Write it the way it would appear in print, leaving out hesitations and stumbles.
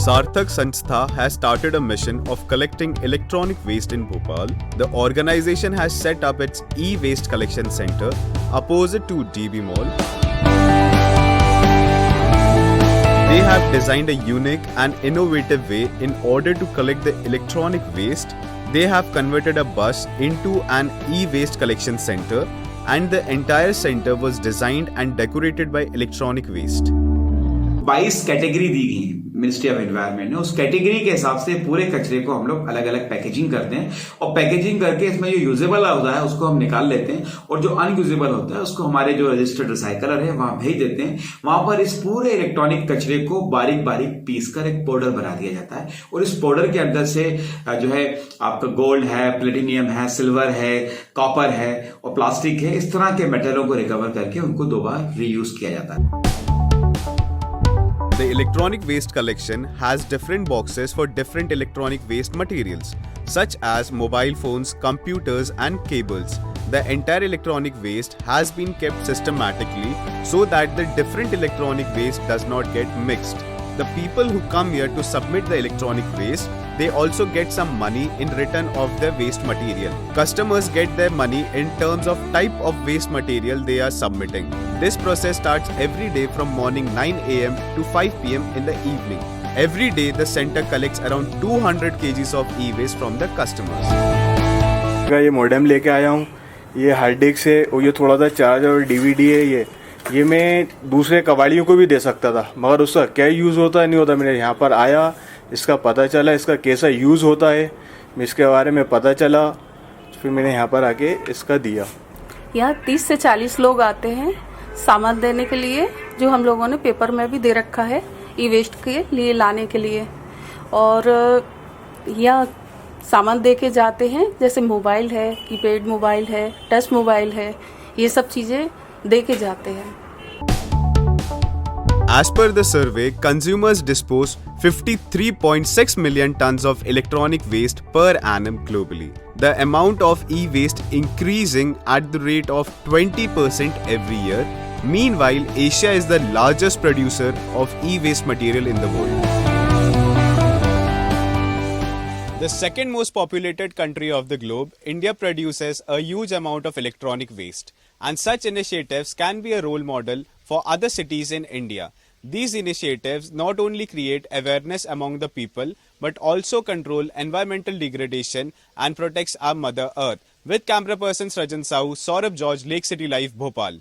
Sarthak Sanstha has started a mission of collecting electronic waste in Bhopal. The organization has set up its e-waste collection center opposite to DB Mall. They have designed a unique and innovative way in order to collect the electronic waste. They have converted a bus into an e-waste collection center, and the entire center was designed and decorated by electronic waste. 22 category दी गई है ministry of environment ने। उस category के हिसाब से पूरे कचरे को हम लोग अलग अलग पैकेजिंग करते हैं और पैकेजिंग करके इसमें जो यूजेबल होता है उसको हम निकाल लेते हैं और जो अनयूजेबल होता है उसको हमारे जो रजिस्टर्ड रिसाइकलर है वहां भेज देते हैं। वहां पर इस पूरे इलेक्ट्रॉनिक कचरे को बारीक बारीक पीस कर एक पाउडर बना दिया जाता है और इस पाउडर के अंदर से जो है आपका गोल्ड है, प्लेटिनियम है, सिल्वर है, कॉपर है और प्लास्टिक है, इस तरह के मेटलों को रिकवर करके उनको दोबारा रीयूज किया जाता है। The electronic waste collection has different boxes for different electronic waste materials, such as mobile phones, computers, and cables. The entire electronic waste has been kept systematically so that the different electronic waste does not get mixed. The people who come here to submit the electronic waste, they also get some money in return of their waste material. Customers get their money in terms of type of waste material they are submitting. This process starts every day from morning 9 a.m. to 5 p.m. in the evening. Every day, the center collects around 200 kgs of e-waste from the customers. ये modem लेके आया हूँ, ये hard disk है और ये थोड़ा सा चार्ज और डीवीडी है। ये मैं दूसरे कबाड़ियों को भी दे सकता था, मगर उसका क्या यूज़ होता है नहीं होता। मैंने यहाँ पर आया, इसका पता चला इसका कैसा यूज़ होता है, मैं इसके बारे में पता चला, फिर मैंने यहाँ पर आके इसका दिया। यहाँ 30 से 40 लोग आते हैं सामान देने के लिए, जो हम लोगों ने पेपर में भी दे रखा है ई वेस्ट के लिए लाने के लिए। और यहाँ सामान दे के जाते हैं, जैसे मोबाइल है, कीपैड मोबाइल है, टच मोबाइल है, ये सब चीज़ें दे के जाते हैं। As per the survey, consumers dispose 53.6 million tons of electronic waste per annum globally. The amount of e-waste increasing at the rate of 20% every year. Meanwhile, Asia is the largest producer of e-waste material in the world. The second most populated country of the globe, India produces a huge amount of electronic waste, and such initiatives can be a role model for other cities in India. These initiatives not only create awareness among the people, but also control environmental degradation and protects our Mother Earth. With camera persons Rajan Sahu, Saurabh George, Lake City Live, Bhopal.